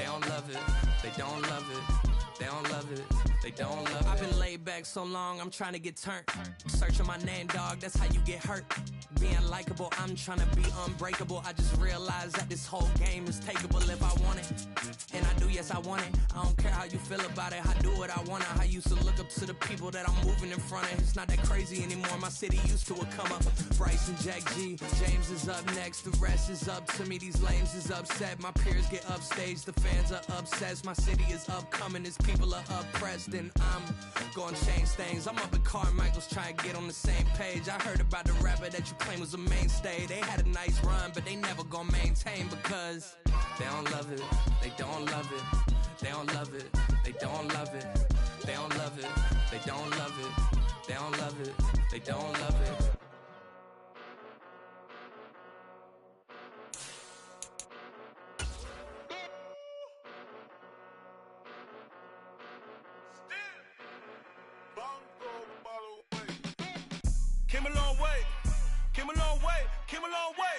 They don't love it. They don't love it. They don't love it. They don't love it. I've been laid back so long, I'm trying to get turned. Searching my name, dog, that's how you get hurt. Being likable, I'm trying to be unbreakable. I just realized that this whole game is takeable if I want it. And I do, yes, I want it. I don't care how you feel about it. I do what I want. I used to look up to the people that I'm moving in front of. It's not that crazy anymore. My city used to it come up. Bryce and Jack G. James is up next. The rest is up to me. These lames is upset. My peers get upstaged. The fans are obsessed. My city is upcoming. His people are oppressed. And I'm gonna change things. I'm up at Carmichael's trying to get on the same page. I heard about the rapper that you claim was a mainstay. They had a nice run, but they never gonna maintain because they don't love it. They don't love it. They don't love it. They don't love it. They don't love it. They don't love it. They don't love it. They don't love it. Came a long way, came a long way, came a long way,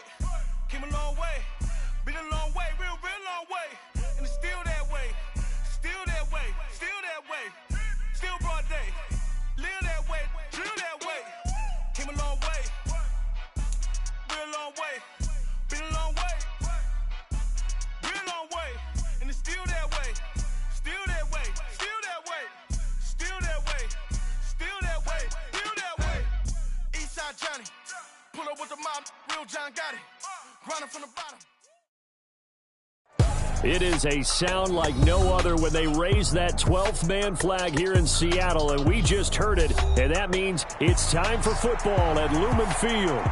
came a long way, been a long way, real long way, and it's still that way, still that way, still that way, still broad day, live that way, drill that way, came a long way, real long way, been a long way, real long way, and it's still that way, still that way, still that way, still that way, still that way, still that way. Eastside Johnny, pull up with the mob, real John got it, grinding from the bottom. It is a sound like no other when they raise that 12th man flag here in Seattle, and we just heard it, and that means it's time for football at Lumen Field.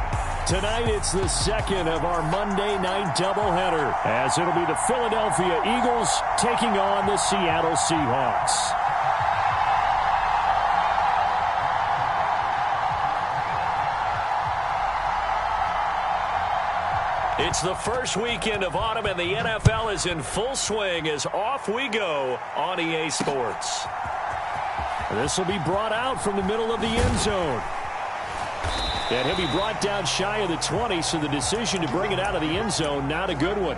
Tonight it's the second of our Monday night doubleheader, as it'll be the Philadelphia Eagles taking on the Seattle Seahawks. It's the first weekend of autumn, and the NFL is in full swing as off we go on EA Sports. This will be brought out from the middle of the end zone. And he'll be brought down shy of the 20, so the decision to bring it out of the end zone, not a good one.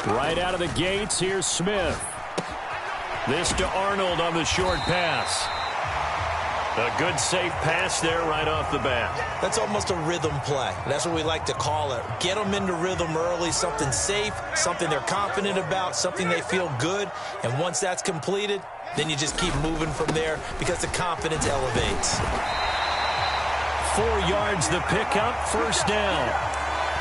Right out of the gates, here's Smith. This to Arnold on the short pass. A good, safe pass there right off the bat. That's almost a rhythm play. That's what we like to call it. Get them into rhythm early, something safe, something they're confident about, something they feel good. And once that's completed, then you just keep moving from there because the confidence elevates. 4 yards the pickup, first down.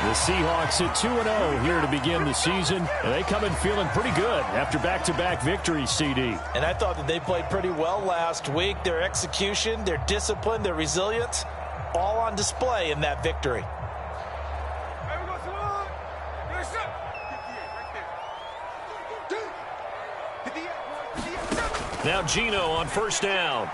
The Seahawks at 2-0 here to begin the season, and they come in feeling pretty good after back-to-back victories, CD. And I thought that they played pretty well last week. Their execution, their discipline, their resilience, all on display in that victory. Now Gino on first down.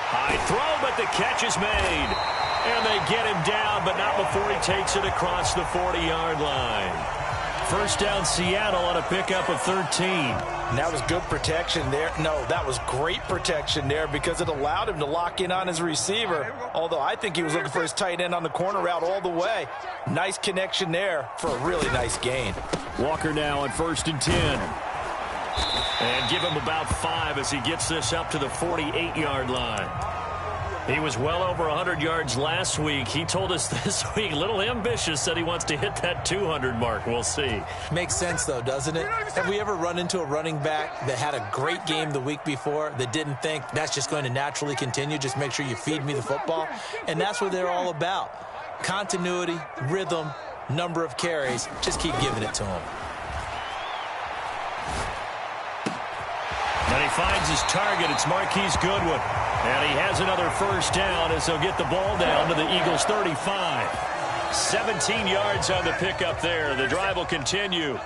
High throw, but the catch is made. And they get him down, but not before he takes it across the 40-yard line. First down Seattle on a pickup of 13. And that was good protection there. No, that was great protection there because it allowed him to lock in on his receiver. Although I think he was looking for his tight end on the corner route all the way. Nice connection there for a really nice gain. Walker now on 1st and 10. And give him about 5 as he gets this up to the 48-yard line. He was well over 100 yards last week. He told us this week, a little ambitious, said he wants to hit that 200 mark. We'll see. Makes sense, though, doesn't it? Have we ever run into a running back that had a great game the week before that didn't think that's just going to naturally continue? Just make sure you feed me the football. And that's what they're all about. Continuity, rhythm, number of carries. Just keep giving it to him. And he finds his target. It's Marquise Goodwin. And he has another first down as they'll get the ball down to the Eagles' 35. 17 yards on the pickup there. The drive will continue.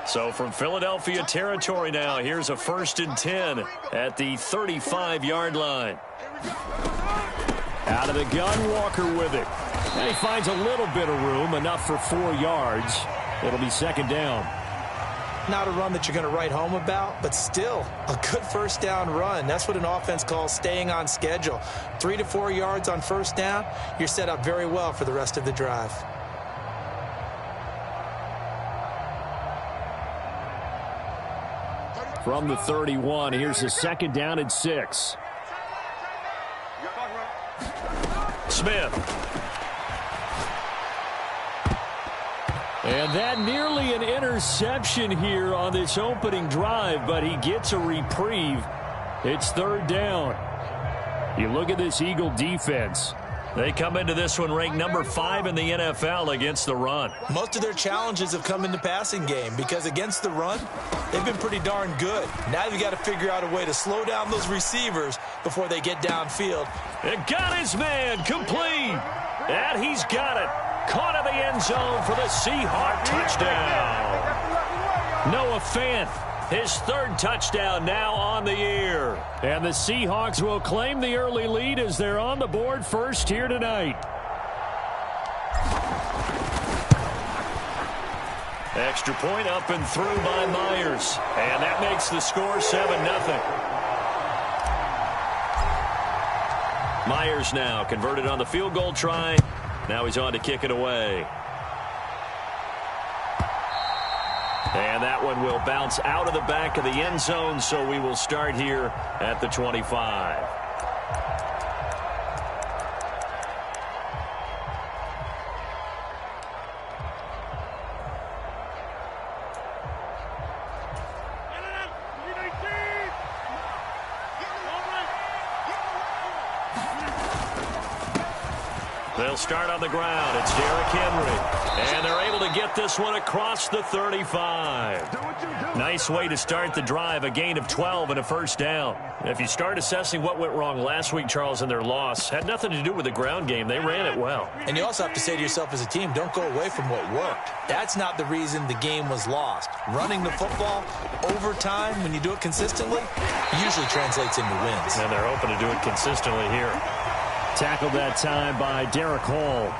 So from Philadelphia territory now, here's a 1st and 10 at the 35-yard line. Out of the gun, Walker with it. And he finds a little bit of room, enough for 4 yards. It'll be 2nd down. Not a run that you're going to write home about, but still a good 1st down run. That's what an offense calls staying on schedule. 3 to 4 yards on 1st down, you're set up very well for the rest of the drive. From the 31, here's a 2nd down and 6. Smith. And that nearly an interception here on this opening drive, but he gets a reprieve. It's 3rd down. You look at this Eagle defense. They come into this one ranked number 5 in the NFL against the run. Most of their challenges have come in the passing game because against the run, they've been pretty darn good. Now you've got to figure out a way to slow down those receivers before they get downfield. It got his man complete. And he's got it. Caught in the end zone for the Seahawk touchdown. Noah Fant, his 3rd touchdown now on the year. And the Seahawks will claim the early lead as they're on the board first here tonight. Extra point up and through by Myers. And that makes the score 7-0. Myers now converted on the field goal try. Now he's on to kick it away. And that one will bounce out of the back of the end zone, so we will start here at the 25. They'll start on the ground. It's Derrick Henry. And they're able to get this one across the 35. Nice way to start the drive. A gain of 12 and a 1st down. If you start assessing what went wrong last week, Charles, in their loss, had nothing to do with the ground game. They ran it well. And you also have to say to yourself as a team, don't go away from what worked. That's not the reason the game was lost. Running the football over time, when you do it consistently, usually translates into wins. And they're hoping to do it consistently here. Tackled that time by Derek Hall.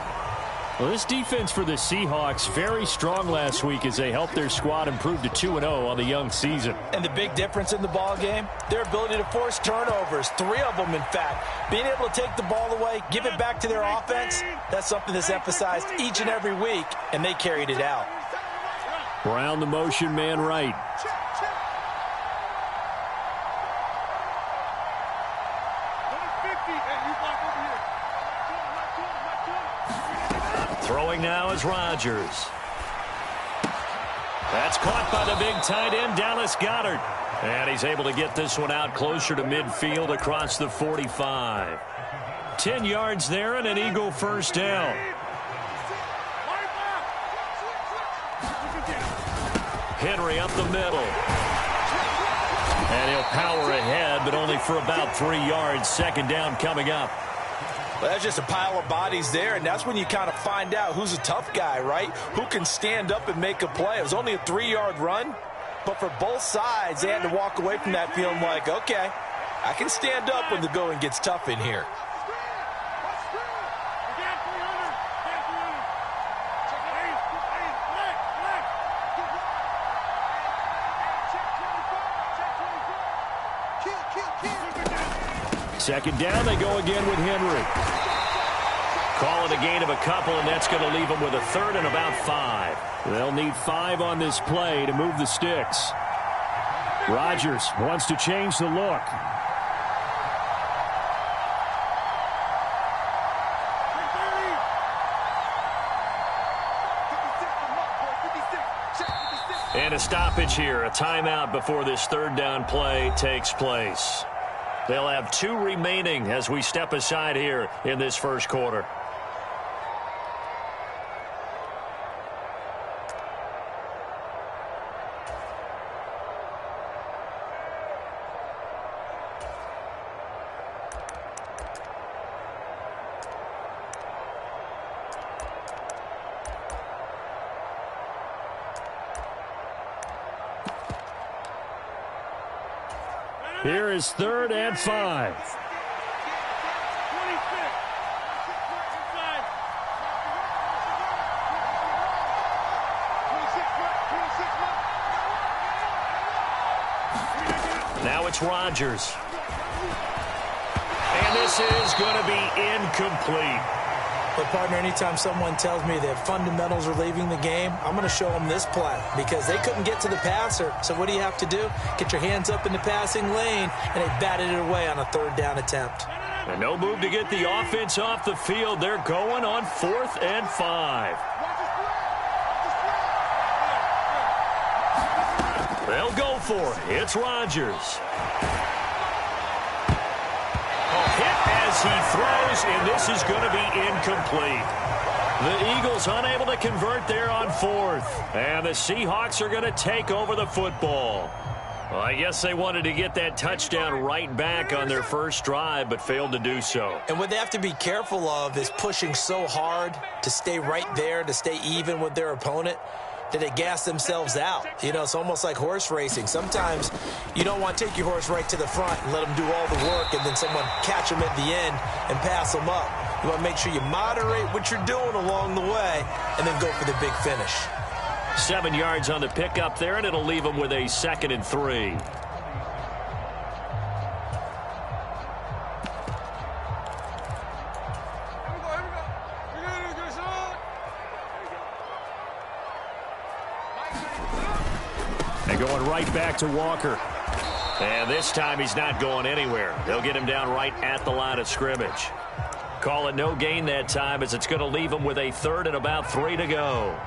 Well, this defense for the Seahawks very strong last week as they helped their squad improve to 2-0 on the young season. And the big difference in the ball game, their ability to force turnovers, 3 of them in fact. Being able to take the ball away, give it back to their offense, that's something that's emphasized each and every week, and they carried it out. Brown the motion man right. Throwing now is Rodgers. That's caught by the big tight end, Dallas Goedert. And he's able to get this one out closer to midfield across the 45. 10 yards there and an Eagle 1st down. Henry up the middle. And he'll power ahead, but only for about 3 yards. 2nd down coming up. Well, that's just a pile of bodies there, and that's when you kind of find out who's a tough guy, right? Who can stand up and make a play. It was only a 3-yard run, but for both sides, they had to walk away from that feeling like, okay, I can stand up when the going gets tough in here. Second down, they go again with Henry. Call it a gain of a couple, and that's going to leave them with a 3rd and about 5. They'll need 5 on this play to move the sticks. Rodgers wants to change the look. And a stoppage here, a timeout before this 3rd down play takes place. They'll have 2 remaining as we step aside here in this 1st quarter. Here is 3rd and 5. Now it's Rodgers. And this is going to be incomplete. But, partner, anytime someone tells me that fundamentals are leaving the game, I'm going to show them this play because they couldn't get to the passer. So what do you have to do? Get your hands up in the passing lane, and they batted it away on a 3rd down attempt. And no move to get the offense off the field. They're going on 4th and 5. They'll go for it. It's Rodgers. As he throws, and this is going to be incomplete. The Eagles unable to convert there on 4th. And the Seahawks are going to take over the football. Well, I guess they wanted to get that touchdown right back on their first drive, but failed to do so. And what they have to be careful of is pushing so hard to stay right there, to stay even with their opponent, that they gas themselves out. You know, it's almost like horse racing. Sometimes you don't want to take your horse right to the front and let them do all the work and then someone catch them at the end and pass them up. You want to make sure you moderate what you're doing along the way and then go for the big finish. 7 yards on the pickup there, and it'll leave them with a 2nd and 3. And going right back to Walker. And this time he's not going anywhere. They'll get him down right at the line of scrimmage. Call it no gain that time as it's going to leave him with a 3rd and about 3 to go.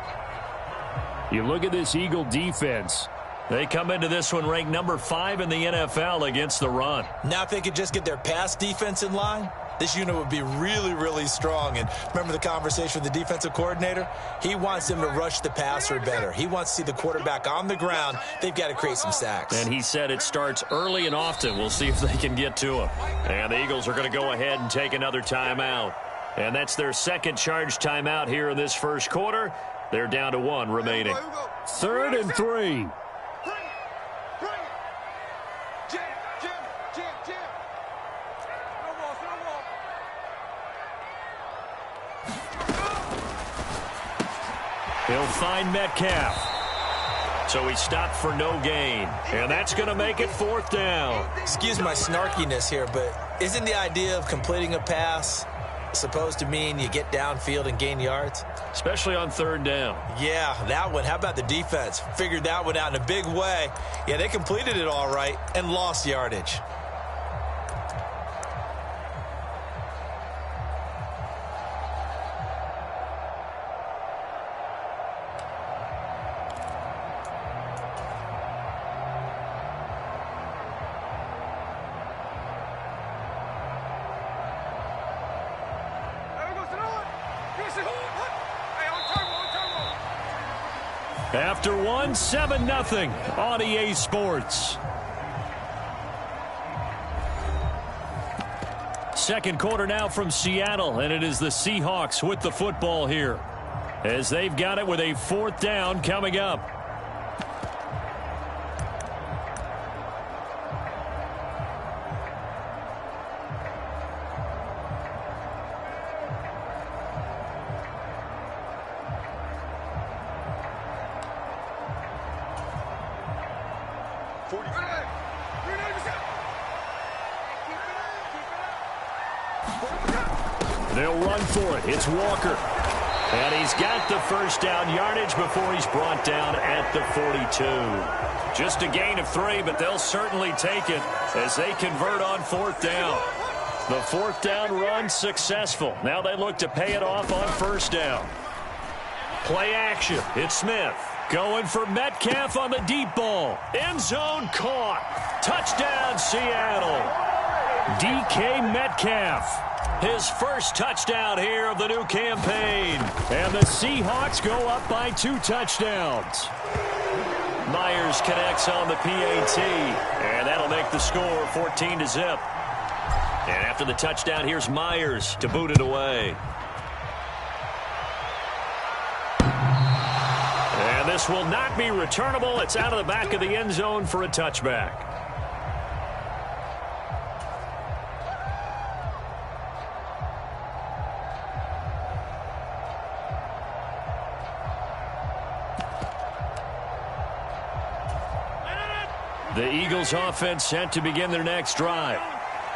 You look at this Eagle defense. They come into this one ranked number 5 in the NFL against the run. Now if they could just get their pass defense in line, this unit would be really, really strong. And remember the conversation with the defensive coordinator? He wants them to rush the passer better. He wants to see the quarterback on the ground. They've got to create some sacks. And he said it starts early and often. We'll see if they can get to him. And the Eagles are going to go ahead and take another timeout. And that's their 2nd charge timeout here in this first quarter. They're down to 1 remaining. 3rd and 3. He'll find Metcalf. So he stopped for no gain. And that's going to make it 4th down. Excuse my snarkiness here, but isn't the idea of completing a pass supposed to mean you get downfield and gain yards? Especially on 3rd down. Yeah, that one. How about the defense? Figured that one out in a big way. Yeah, they completed it all right and lost yardage. After 1, 7-0 on EA Sports. 2nd quarter now from Seattle, and it is the Seahawks with the football here as they've got it with a 4th down coming up. They'll run for it. It's Walker. And he's got the 1st down yardage before he's brought down at the 42. Just a gain of 3, but they'll certainly take it as they convert on 4th down. The 4th down run successful. Now they look to pay it off on 1st down. Play action. It's Smith. Going for Metcalf on the deep ball. End zone caught. Touchdown, Seattle. DK Metcalf. His first touchdown here of the new campaign. And the Seahawks go up by 2 touchdowns. Myers connects on the PAT. And that'll make the score 14-0. And after the touchdown, here's Myers to boot it away. And this will not be returnable. It's out of the back of the end zone for a touchback. The Eagles offense set to begin their next drive.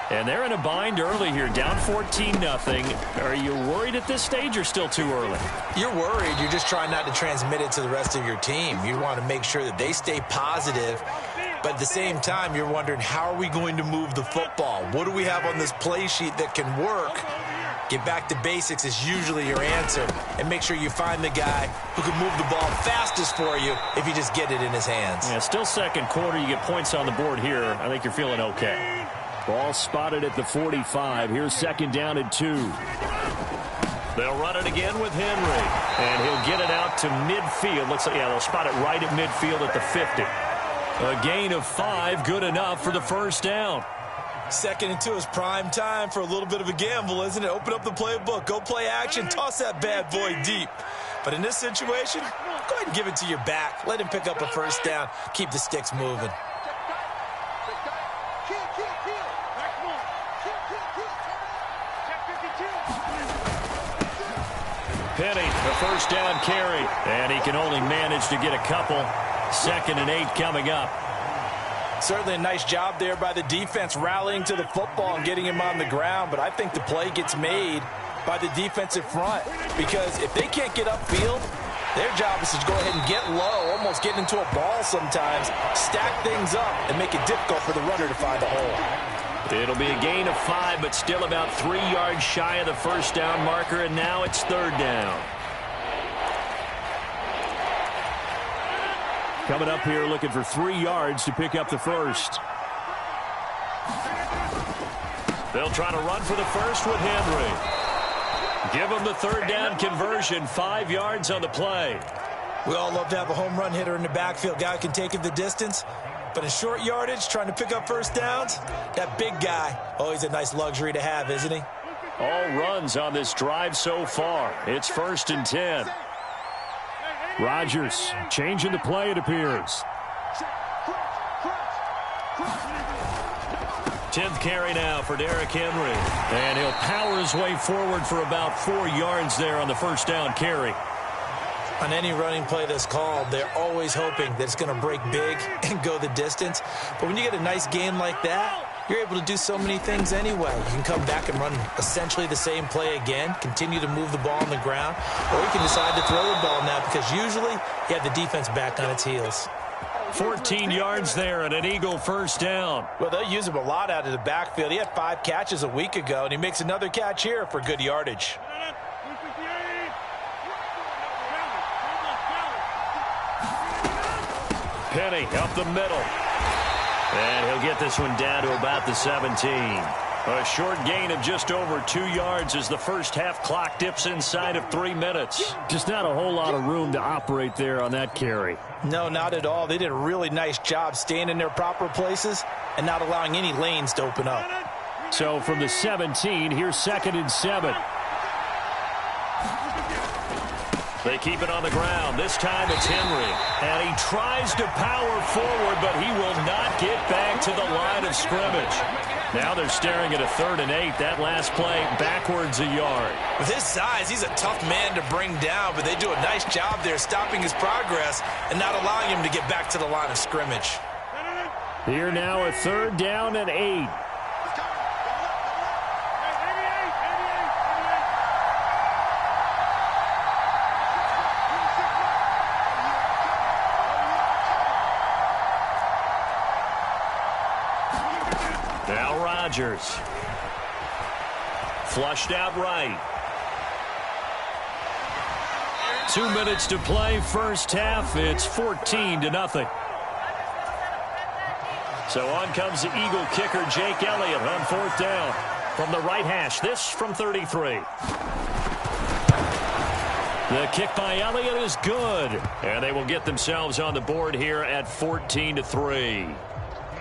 And they're in a bind early here, down 14-0. Are you worried at this stage or still too early? You're worried. You're just trying not to transmit it to the rest of your team. You want to make sure that they stay positive. But at the same time, you're wondering, how are we going to move the football? What do we have on this play sheet that can work? Get back to basics is usually your answer. And make sure you find the guy who can move the ball fastest for you if you just get it in his hands. Yeah, still second quarter. You get points on the board here. I think you're feeling okay. Ball spotted at the 45. Here's second down and 2. They'll run it again with Henry. And he'll get it out to midfield. Looks like, yeah, they'll spot it right at midfield at the 50. A gain of 5, good enough for the first down. Second and 2 is prime time for a little bit of a gamble, isn't it? Open up the playbook, go play action, toss that bad boy deep. But in this situation, go ahead and give it to your back. Let him pick up a first down. Keep the sticks moving. Penny, the first down carry, and he can only manage to get a couple. 2nd and 8 coming up. Certainly a nice job there by the defense rallying to the football and getting him on the ground, but I think the play gets made by the defensive front because if they can't get upfield, their job is to go ahead and get low, almost get into a ball sometimes, stack things up, and make it difficult for the runner to find a hole. It'll be a gain of 5, but still about 3 yards shy of the first down marker, and now it's 3rd down. Coming up here looking for 3 yards to pick up the first. They'll try to run for the first with Henry. Give them the 3rd down conversion, 5 yards on the play. We all love to have a home run hitter in the backfield. Guy who can take it the distance. But in short yardage, trying to pick up first downs, that big guy, oh, he's a nice luxury to have, isn't he? All runs on this drive so far. It's 1st and 10. Rodgers changing the play, it appears. 10th carry now for Derrick Henry. And he'll power his way forward for about 4 yards there on the first down carry. On any running play that's called, they're always hoping that it's going to break big and go the distance. But when you get a nice gain like that, you're able to do so many things anyway. You can come back and run essentially the same play again, continue to move the ball on the ground, or you can decide to throw the ball now because usually you have the defense back on its heels. 14 yards there and an Eagle first down. Well, they'll use him a lot out of the backfield. He had 5 catches a week ago, and he makes another catch here for good yardage. Penny up the middle. And he'll get this one down to about the 17. A short gain of just over 2 yards as the first half clock dips inside of 3 minutes. Just not a whole lot of room to operate there on that carry. No, not at all. They did a really nice job staying in their proper places and not allowing any lanes to open up. So from the 17, here's 2nd and 7. They keep it on the ground. This time it's Henry. And he tries to power forward, but he will not get back to the line of scrimmage. Now they're staring at a 3rd and 8. That last play backwards a yard. With his size, he's a tough man to bring down, but they do a nice job there stopping his progress and not allowing him to get back to the line of scrimmage. Here now a 3rd down and 8. Now Rodgers. Flushed out right. 2 minutes to play, first half. It's 14-0. So on comes the Eagle kicker, Jake Elliott, on 4th down. From the right hash, this from 33. The kick by Elliott is good. And they will get themselves on the board here at 14-3.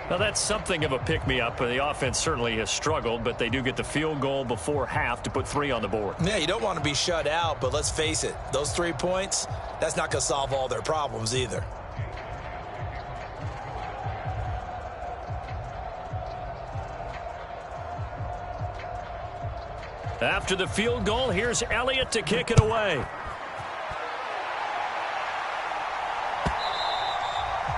Now, that's something of a pick-me-up. The offense certainly has struggled, but they do get the field goal before half to put 3 on the board. Yeah, you don't want to be shut out, but let's face it. Those 3 points, that's not going to solve all their problems either. After the field goal, here's Elliott to kick it away.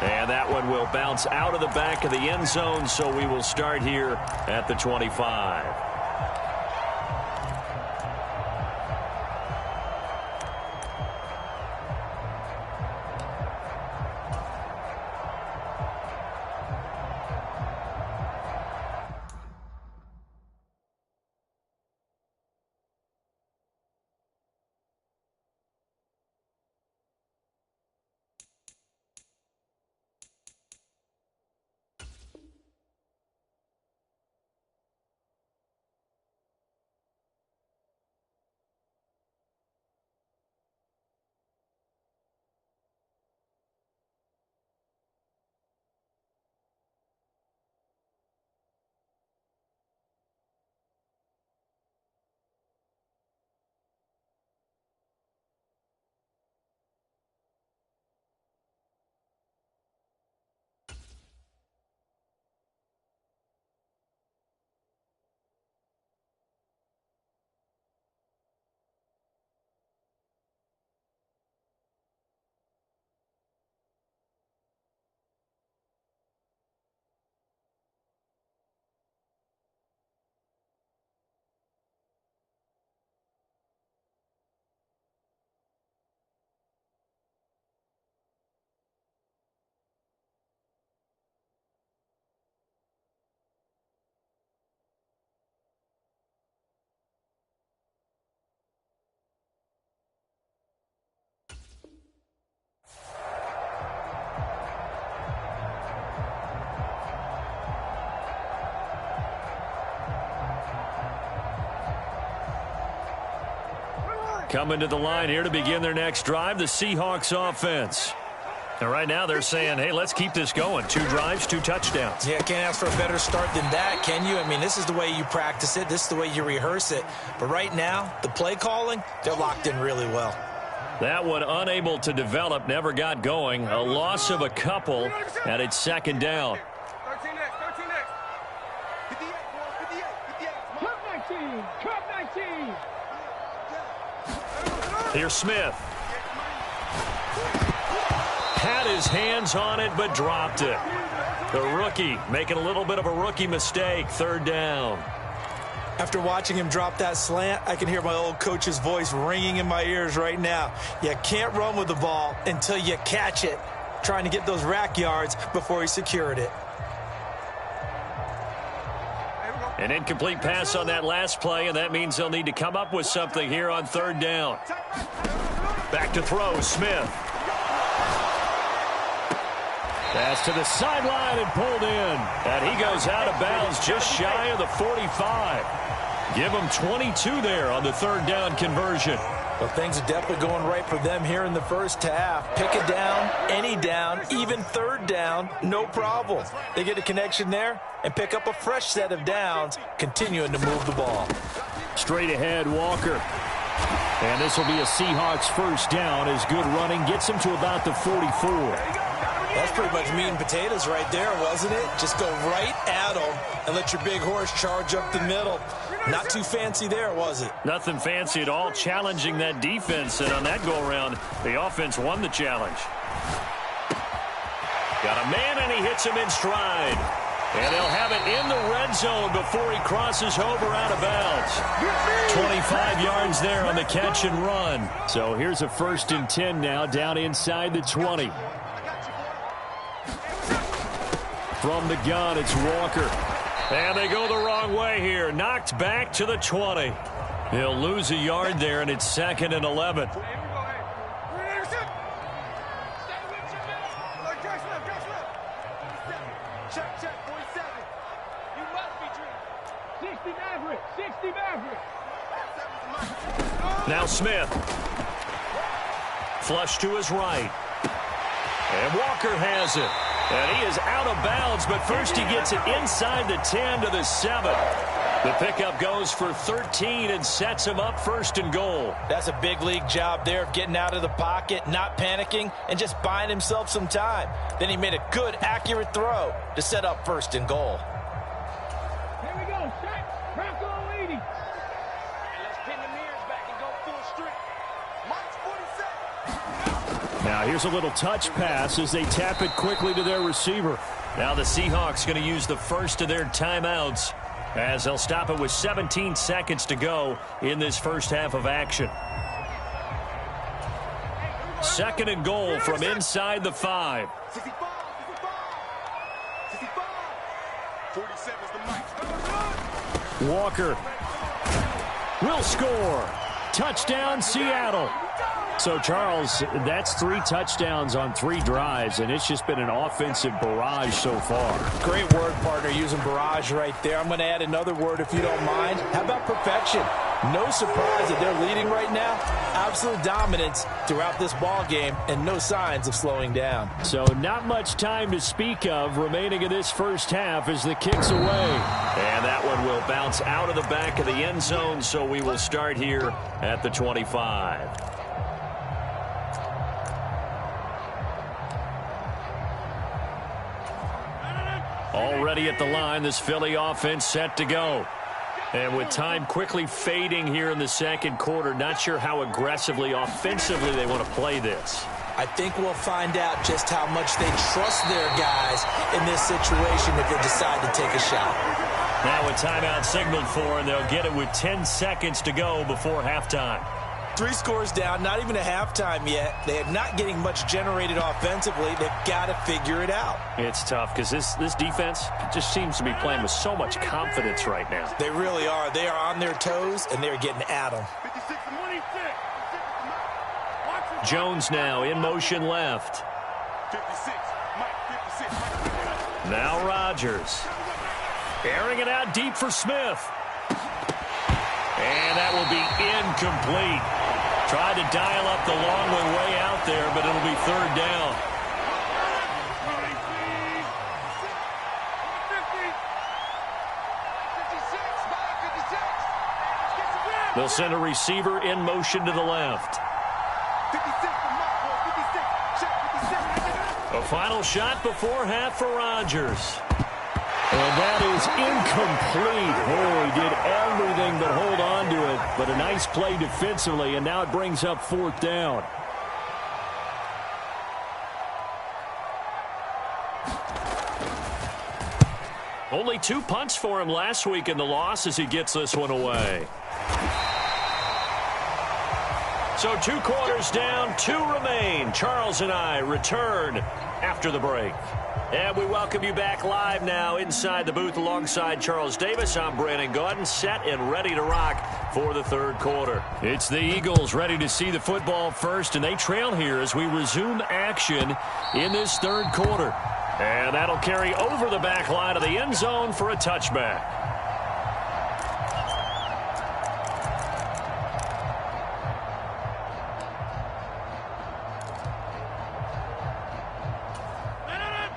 And that one will bounce out of the back of the end zone, so we will start here at the 25. Coming to the line here to begin their next drive, the Seahawks offense. And right now they're saying, hey, let's keep this going. 2 drives, 2 touchdowns. Yeah, can't ask for a better start than that, can you? I mean, this is the way you practice it. This is the way you rehearse it. But right now, the play calling, they're locked in really well. That one unable to develop, never got going. A loss of a couple, and it's second down. 13 next. 58, 58. Cut 19. Cut 19. Here's Smith. Had his hands on it, but dropped it. The rookie making a little bit of a rookie mistake. Third down. After watching him drop that slant, I can hear my old coach's voice ringing in my ears right now. You can't run with the ball until you catch it. Trying to get those rack yards before he secured it. An incomplete pass on that last play, and that means they'll need to come up with something here on third down. Back to throw, Smith. Pass to the sideline and pulled in. And he goes out of bounds just shy of the 45. Give him 22 there on the third down conversion. Well, things are definitely going right for them here in the first half. Pick a down, any down, even third down, no problem. They get a connection there and pick up a fresh set of downs, continuing to move the ball. Straight ahead, Walker. And this will be a Seahawks first down as good running gets him to about the 44. That's pretty much meat and potatoes right there, wasn't it? Just go right at them and let your big horse charge up the middle. Not too fancy there, was it? Nothing fancy at all, challenging that defense. And on that go-around, the offense won the challenge. Got a man, and he hits him in stride. And they'll have it in the red zone before he crosses over out of bounds. 25 yards there on the catch and run. So here's a 1st and 10 now, down inside the 20. From the gun, it's Walker. And they go the wrong way here. Knocked back to the 20. He'll lose a yard there, and it's 2nd and 11. Now Smith. Flush to his right. And Walker has it. And he is out of bounds, but first he gets it inside the 10 to the 7. The pickup goes for 13 and sets him up 1st and goal. That's a big league job there of getting out of the pocket, not panicking, and just buying himself some time. Then he made a good, accurate throw to set up 1st and goal. Here we go, set. Bronco leading. Let's pin the mirrors back and go full strength. March 47. Now Now here's a little touch pass as they tap it quickly to their receiver. Now the Seahawks going to use the first of their timeouts as they'll stop it with 17 seconds to go in this first half of action. 2nd and goal from inside the 5. 47's the mic. Walker will score. Touchdown, Seattle. So, Charles, that's 3 touchdowns on 3 drives, and it's just been an offensive barrage so far. Great word, partner, using barrage right there. I'm going to add another word if you don't mind. How about perfection? No surprise that they're leading right now. Absolute dominance throughout this ball game and no signs of slowing down. So not much time to speak of remaining in this first half as the kick's away. And that one will bounce out of the back of the end zone, so we will start here at the 25. Already at the line, this Philly offense set to go. And with time quickly fading here in the second quarter, not sure how aggressively, offensively they want to play this. I think we'll find out just how much they trust their guys in this situation if they decide to take a shot. Now a timeout signaled for, and they'll get it with 10 seconds to go before halftime. 3 scores down, not even a halftime yet. They are not getting much generated offensively. They've got to figure it out. It's tough because this defense just seems to be playing with so much confidence right now. They really are. They are on their toes, and they're getting at them. 56. Jones now in motion left. 56. Now Rodgers. Airing it out deep for Smith. And that will be incomplete. Tried to dial up the long one way out there, but it'll be 3rd down. They'll send a receiver in motion to the left. A final shot before half for Rodgers. And that is incomplete. Oh, he did everything but hold on to it. But a nice play defensively, and now it brings up 4th down. Only 2 punts for him last week in the loss as he gets this one away. So 2 quarters down, 2 remain. Charles and I return after the break. And we welcome you back live now inside the booth alongside Charles Davis. I'm Brandon Gaudin, set and ready to rock for the 3rd quarter. It's the Eagles ready to see the football first, and they trail here as we resume action in this 3rd quarter. And that'll carry over the back line of the end zone for a touchback.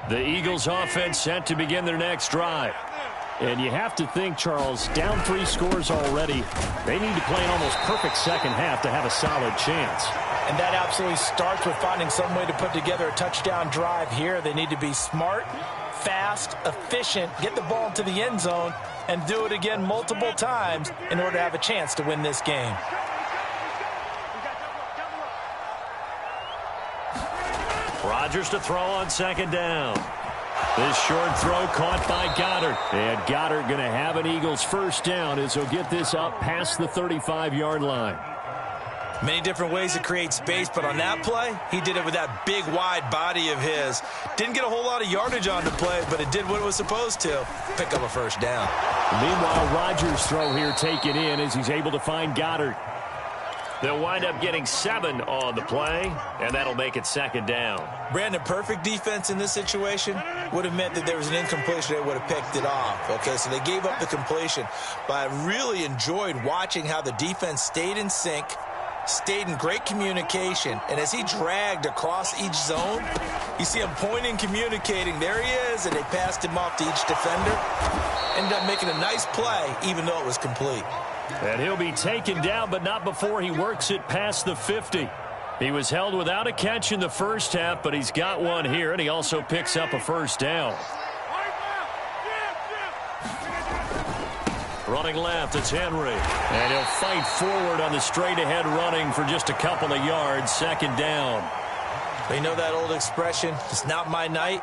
The Eagles offense set to begin their next drive. And you have to think, Charles, down 3 scores already. They need to play an almost perfect second half to have a solid chance. And that absolutely starts with finding some way to put together a touchdown drive here. They need to be smart, fast, efficient, get the ball into the end zone, and do it again multiple times in order to have a chance to win this game. Rodgers to throw on 2nd down. This short throw caught by Goddard. And Goddard going to have an Eagles 1st down as he'll get this up past the 35-yard line. Many different ways to create space, but on that play, he did it with that big, wide body of his. Didn't get a whole lot of yardage on the play, but it did what it was supposed to. Pick up a 1st down. Meanwhile, Rodgers' throw here taken in as he's able to find Goddard. They'll wind up getting 7 on the play, and that'll make it 2nd down. Brandon, perfect defense in this situation would have meant that there was an incompletion. They would have picked it off. Okay, so they gave up the completion. But I really enjoyed watching how the defense stayed in sync, stayed in great communication, and as he dragged across each zone, you see him pointing, communicating. There he is, and they passed him off to each defender. Ended up making a nice play, even though it was complete. And he'll be taken down, but not before he works it past the 50. He was held without a catch in the first half, but he's got one here, and he also picks up a 1st down. Running left, it's Henry. And he'll fight forward on the straight-ahead running for just a couple of yards. 2nd down. You know that old expression, it's not my night?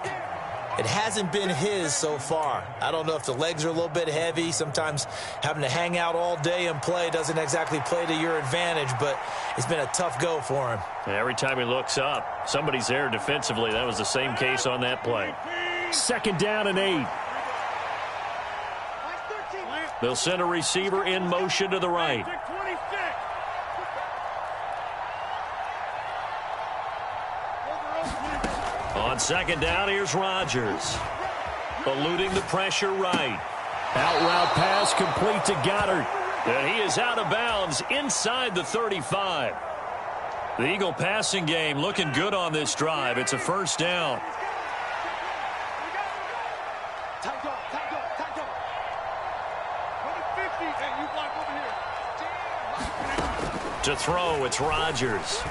It hasn't been his so far. I don't know if the legs are a little bit heavy. Sometimes having to hang out all day and play doesn't exactly play to your advantage, but it's been a tough go for him. Every time he looks up, somebody's there defensively. That was the same case on that play. 2nd down and 8. They'll send a receiver in motion to the right. On 2nd down, here's Rodgers. Eluding the pressure right. Out route pass complete to Goddard. And he is out of bounds inside the 35. The Eagle passing game looking good on this drive. It's a 1st down. To throw, it's Rodgers.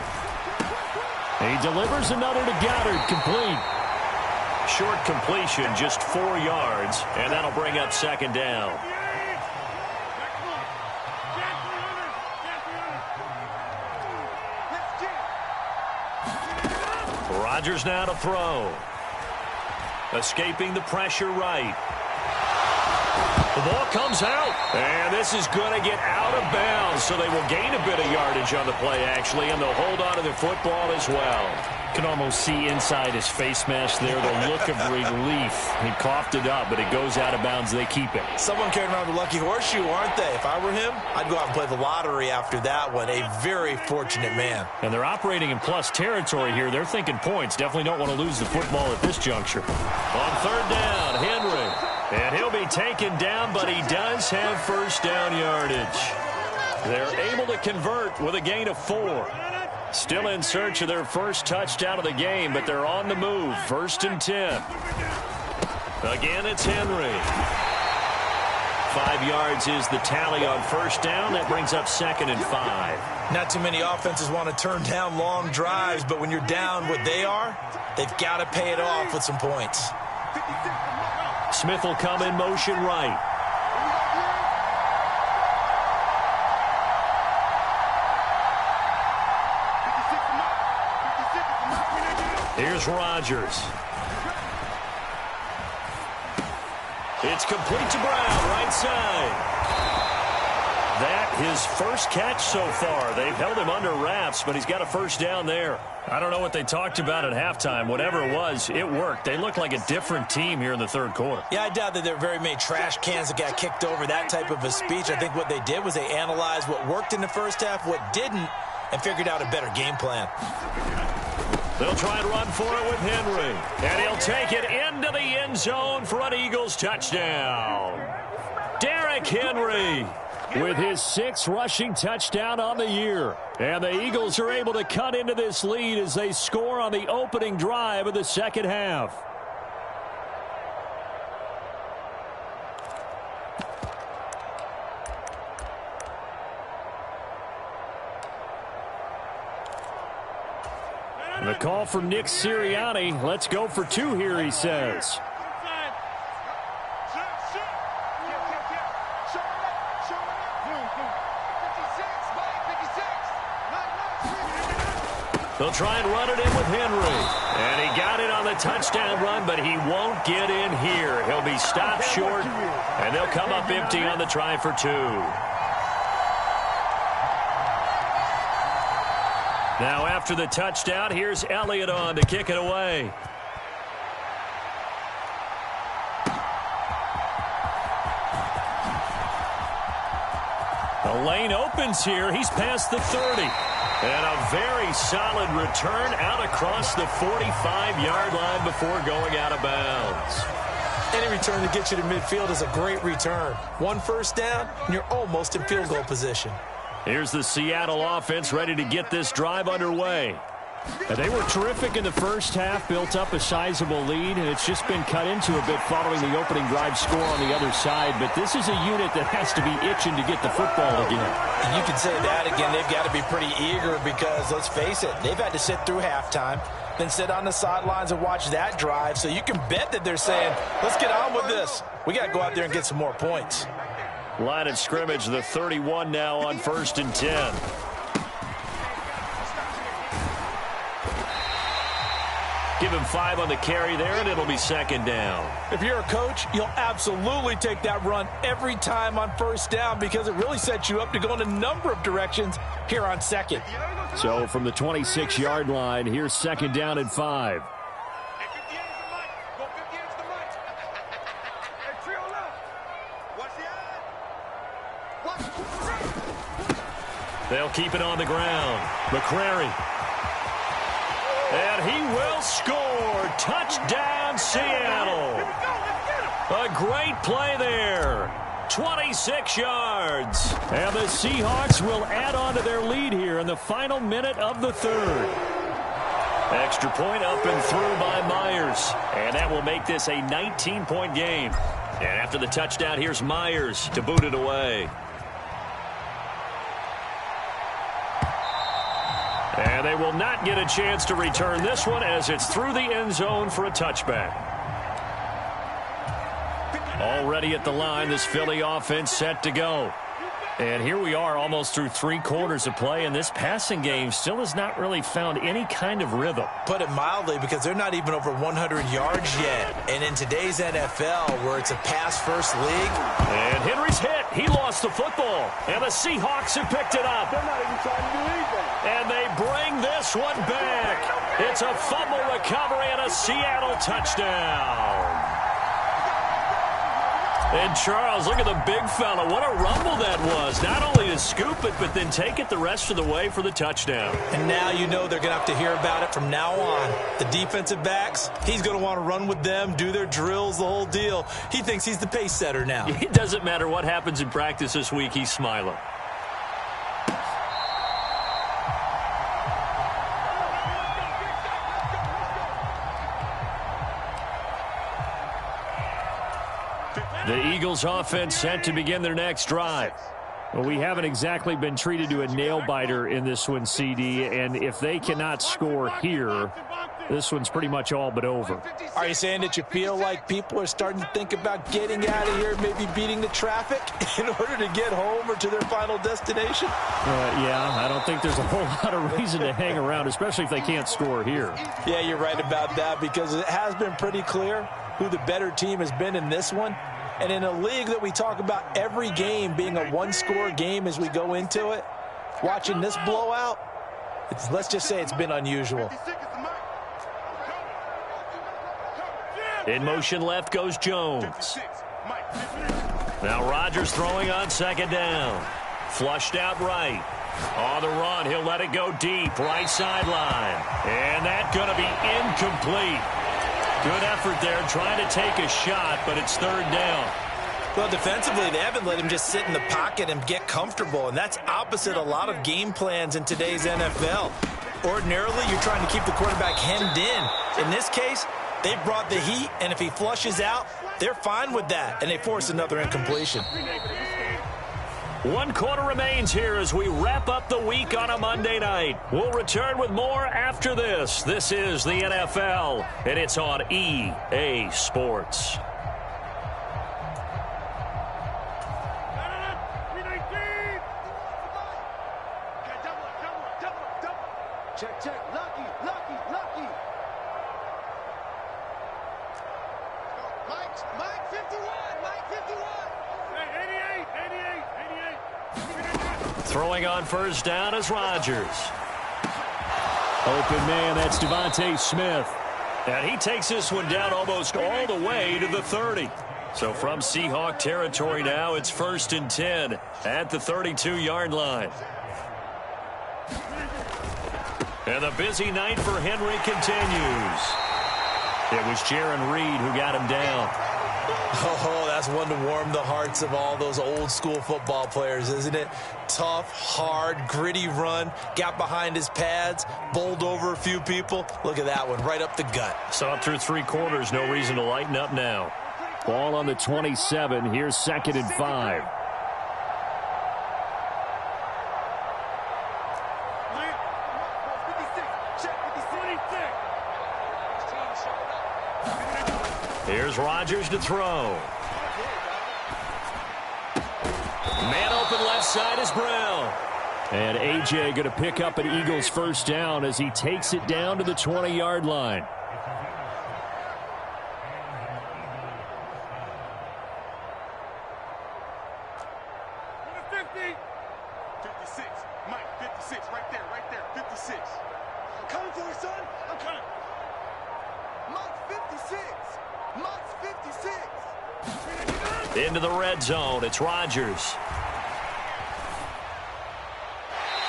He delivers another to Goddard, complete. Short completion, just 4 yards, and that'll bring up 2nd down. Rodgers now to throw. Escaping the pressure right. The ball comes out, and this is going to get out of bounds, so they will gain a bit of yardage on the play, actually, and they'll hold on to the football as well. You can almost see inside his face mask there the look of relief. He coughed it up, but it goes out of bounds. They keep it. Someone carrying around the lucky horseshoe, aren't they? If I were him, I'd go out and play the lottery after that one. A very fortunate man. And they're operating in plus territory here. They're thinking points. Definitely don't want to lose the football at this juncture. On 3rd down, Henry. And he'll be taken down, but he does have 1st down yardage. They're able to convert with a gain of 4. Still in search of their first touchdown of the game, but they're on the move. 1st and 10. Again, it's Henry. 5 yards is the tally on 1st down. That brings up 2nd and 5. Not too many offenses want to turn down long drives, but when you're down what they are, they've got to pay it off with some points. Smith will come in motion right. Here's Rodgers. It's complete to Brown, right side. That his first catch so far. They've held him under wraps, but he's got a 1st down there. I don't know what they talked about at halftime. Whatever it was, it worked. They look like a different team here in the 3rd quarter. Yeah, I doubt that there are very many trash cans that got kicked over, that type of a speech. I think what they did was they analyzed what worked in the first half, what didn't, and figured out a better game plan. They'll try and run for it with Henry. And he'll take it into the end zone for an Eagles touchdown. Derrick Henry with his 6th rushing touchdown on the year. And the Eagles are able to cut into this lead as they score on the opening drive of the 2nd half. The call from Nick Sirianni. Let's go for 2 here, he says. They'll try and run it in with Henry. And he got it on the touchdown run, but he won't get in here. He'll be stopped short, and they'll come up empty on the try for 2. Now after the touchdown, here's Elliott on to kick it away. The lane opens here. He's past the 30. And a very solid return out across the 45-yard line before going out of bounds. Any return to get you to midfield is a great return. 1 1st down, and you're almost in field goal position. Here's the Seattle offense ready to get this drive underway. They were terrific in the first half, built up a sizable lead, and it's just been cut into a bit following the opening drive score on the other side. But this is a unit that has to be itching to get the football again. And you can say that again. They've got to be pretty eager because, let's face it, they've had to sit through halftime, then sit on the sidelines and watch that drive. So you can bet that they're saying, let's get on with this. We got to go out there and get some more points. Line of scrimmage, the 31 now on 1st and 10. Give him 5 on the carry there, and it'll be second down. If you're a coach, you'll absolutely take that run every time on first down because it really sets you up to go in a number of directions here on second. So from the 26-yard line, here's second down and 5. They'll keep it on the ground. McCrary. And he will score. Touchdown, Seattle. A great play there. 26 yards. And the Seahawks will add on to their lead here in the final minute of the third. Extra point up and through by Myers. And that will make this a 19-point game. And after the touchdown, here's Myers to boot it away. And they will not get a chance to return this one as it's through the end zone for a touchback. Already at the line, this Philly offense set to go. And here we are almost through 3 quarters of play, and this passing game still has not really found any kind of rhythm. Put it mildly, because they're not even over 100 yards yet. And in today's NFL, where it's a pass-first league. And Henry's hit. He lost the football. And the Seahawks have picked it up. They're not even trying to do anything. And they bring this one back. It's a fumble recovery and a Seattle touchdown. And Charles, look at the big fella. What a rumble that was. Not only to scoop it, but then take it the rest of the way for the touchdown. And now you know they're going to have to hear about it from now on. The defensive backs, he's going to want to run with them, do their drills, the whole deal. He thinks he's the pace setter now. It doesn't matter what happens in practice this week. He's smiling. The Eagles offense set to begin their next drive. Well, we haven't exactly been treated to a nail-biter in this one, CD, and if they cannot score here, this one's pretty much all but over. Are you saying that you feel like people are starting to think about getting out of here, maybe beating the traffic in order to get home or to their final destination? Yeah, I don't think there's a whole lot of reason to hang around, especially if they can't score here. Yeah, you're right about that, because it has been pretty clear who the better team has been in this one. And in a league that we talk about every game being a one-score game as we go into it, watching this blowout, let's just say it's been unusual. In motion left goes Jones. Now Rodgers throwing on second down. Flushed out right. On the run, he'll let it go deep, right sideline. And that's going to be incomplete. Good effort there, trying to take a shot, but it's third down. Well, defensively, they haven't let him just sit in the pocket and get comfortable, and that's opposite a lot of game plans in today's NFL. Ordinarily, you're trying to keep the quarterback hemmed in. In this case, they brought the heat, and if he flushes out, they're fine with that, and they force another incompletion. 1 quarter remains here as we wrap up the week on a Monday night. We'll return with more after this. This is the NFL, and it's on EA Sports. Check. Lucky. Mike 51. Hey, 88. Throwing on first down is Rodgers. Open man, that's Devontae Smith. And he takes this one down almost all the way to the 30. So from Seahawk territory now, it's 1st and 10 at the 32-yard line. And the busy night for Henry continues. It was Jaron Reed who got him down. Oh, that's one to warm the hearts of all those old-school football players, isn't it? Tough, hard, gritty run, got behind his pads, bowled over a few people. Look at that one, right up the gut. So up through 3 quarters, no reason to lighten up now. Ball on the 27. Here's 2nd and 5. Here's Rodgers to throw. Man open left side is Brown. And A.J. going to pick up an Eagles first down as he takes it down to the 20-yard line. 56. Mike, 56. Right there, 56. I'm coming for you, son. I'm coming. Mike's 56. Mike's 56. Into the red zone. It's Rodgers.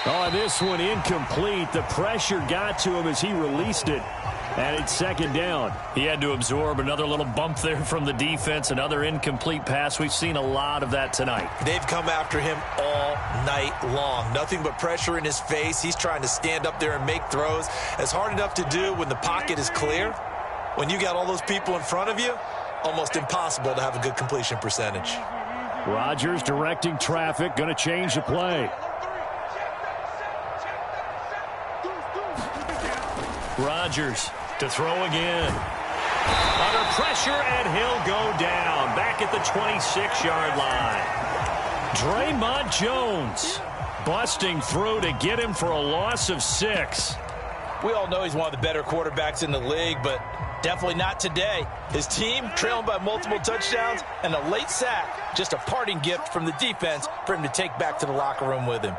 Oh, this one incomplete. The pressure got to him as he released it. And it's second down. He had to absorb another little bump there from the defense, another incomplete pass. We've seen a lot of that tonight. They've come after him all night long. Nothing but pressure in his face. He's trying to stand up there and make throws. It's hard enough to do when the pocket is clear. When you got all those people in front of you, almost impossible to have a good completion percentage. Rodgers directing traffic, going to change the play. Rodgers to throw again. Under pressure, and he'll go down. Back at the 26-yard line. Draymond Jones busting through to get him for a loss of 6. We all know he's one of the better quarterbacks in the league, but definitely not today. His team trailing by multiple touchdowns and a late sack. Just a parting gift from the defense for him to take back to the locker room with him.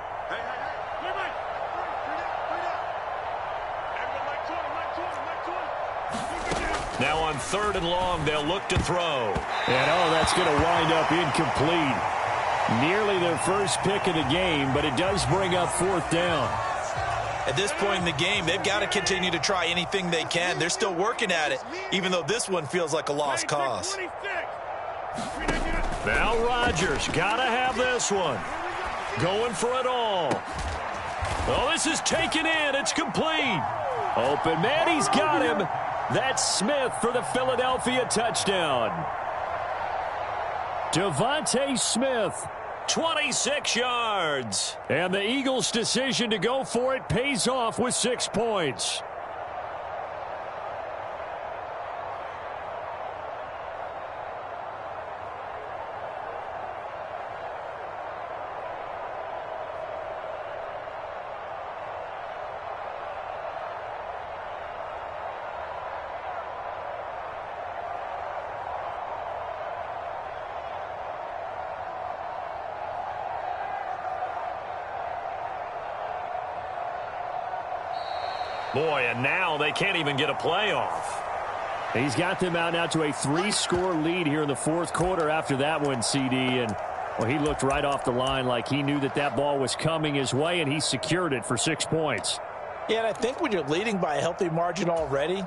Now on 3rd and long, they'll look to throw. And, oh, that's going to wind up incomplete. Nearly their first pick of the game, but it does bring up 4th down. At this point in the game, they've got to continue to try anything they can. They're still working at it, even though this one feels like a lost cause. Now Rodgers got to have this one. Going for it all. Oh, this is taken in. It's complete. Open man, he's got him. That's Smith for the Philadelphia touchdown. Devontae Smith, 26 yards. And the Eagles' decision to go for it pays off with 6 points. Boy, and now they can't even get a playoff. He's got them out now to a 3-score lead here in the 4th quarter after that one, CD. And, well, he looked right off the line like he knew that that ball was coming his way, and he secured it for 6 points. Yeah, and I think when you're leading by a healthy margin already,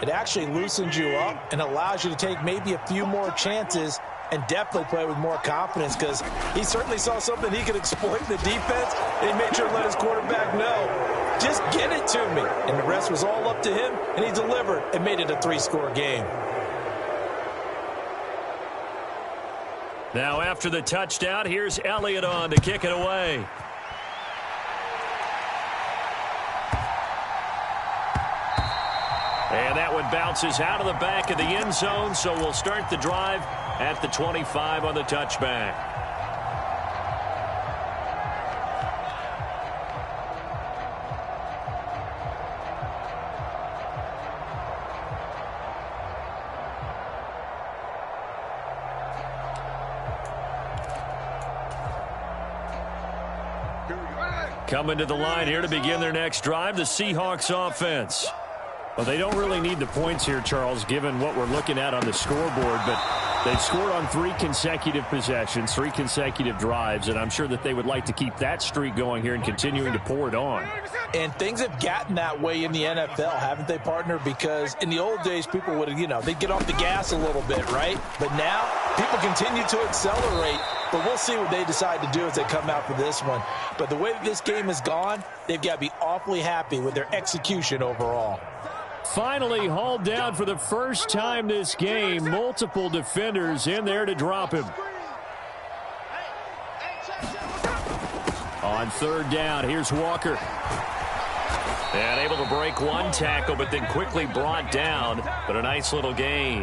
it actually loosens you up and allows you to take maybe a few more chances and definitely play with more confidence, because he certainly saw something he could exploit in the defense, and he made sure to let his quarterback know, just get it to me. And the rest was all up to him, and he delivered and made it a 3-score game. Now after the touchdown, here's Elliott on to kick it away. And that one bounces out of the back of the end zone, so we'll start the drive at the 25 on the touchback. Coming to the line here to begin their next drive, the Seahawks offense. Well, they don't really need the points here, Charles, given what we're looking at on the scoreboard, but they've scored on 3 consecutive possessions, 3 consecutive drives, and I'm sure that they would like to keep that streak going here and continuing to pour it on. And things have gotten that way in the NFL, haven't they, partner? Because in the old days, people would, they'd get off the gas a little bit, right? But now, people continue to accelerate, but we'll see what they decide to do as they come out for this one. But the way that this game has gone, they've got to be awfully happy with their execution overall. Finally hauled down for the first time this game. Multiple defenders in there to drop him. On 3rd down, here's Walker. And able to break one tackle, but then quickly brought down. But a nice little gain.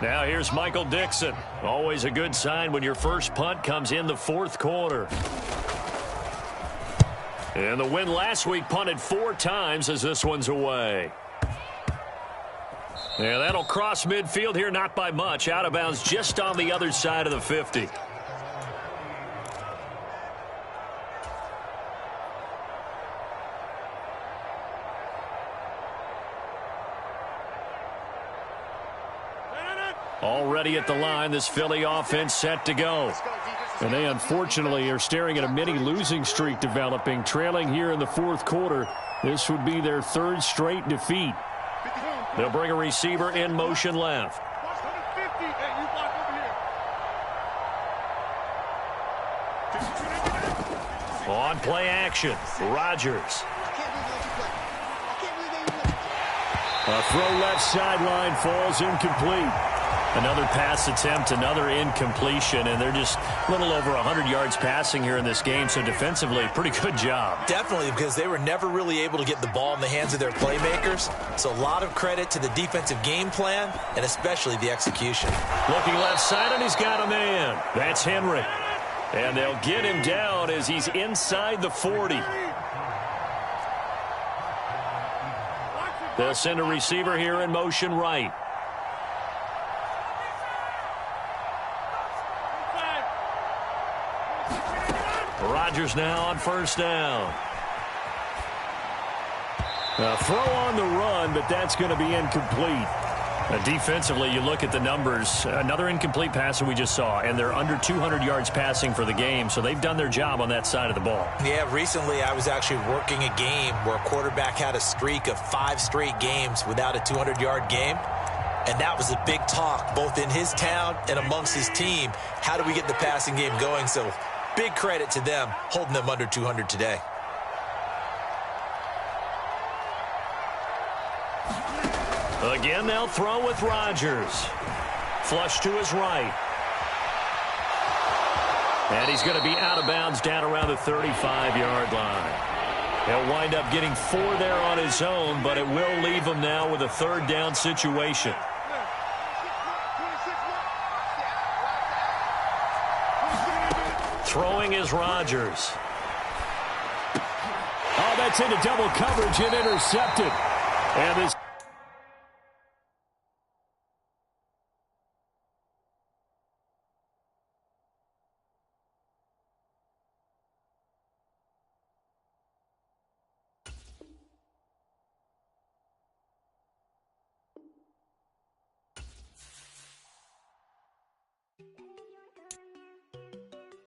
Now here's Michael Dixon. Always a good sign when your first punt comes in the 4th quarter. And the win last week punted 4 times as this one's away. Yeah, that'll cross midfield here, not by much. Out of bounds just on the other side of the 50. Already at the line, this Philly offense set to go. And they unfortunately are staring at a mini losing streak developing, trailing here in the fourth quarter. This would be their third straight defeat. They'll bring a receiver in motion left. On play action, Rodgers. A throw left sideline falls incomplete. Another pass attempt, another incompletion, and they're just a little over 100 yards passing here in this game, so defensively, pretty good job. Definitely, because they were never really able to get the ball in the hands of their playmakers, so a lot of credit to the defensive game plan, and especially the execution. Looking left side, and he's got a man. That's Henry. And they'll get him down as he's inside the 40. They'll send a receiver here in motion right. Rodgers now on first down. A throw on the run, but that's going to be incomplete. Defensively, you look at the numbers. Another incomplete pass that we just saw, and they're under 200 yards passing for the game, so they've done their job on that side of the ball. Yeah, recently I was actually working a game where a quarterback had a streak of 5 straight games without a 200-yard game, and that was a big talk both in his town and amongst his team. How do we get the passing game going? So big credit to them holding them under 200 today. Again, they'll throw with Rodgers. Flush to his right. And he's going to be out of bounds down around the 35-yard line. He'll wind up getting 4 there on his own, but it will leave him now with a third down situation. Throwing is Rodgers. Oh, that's into double coverage and intercepted. And this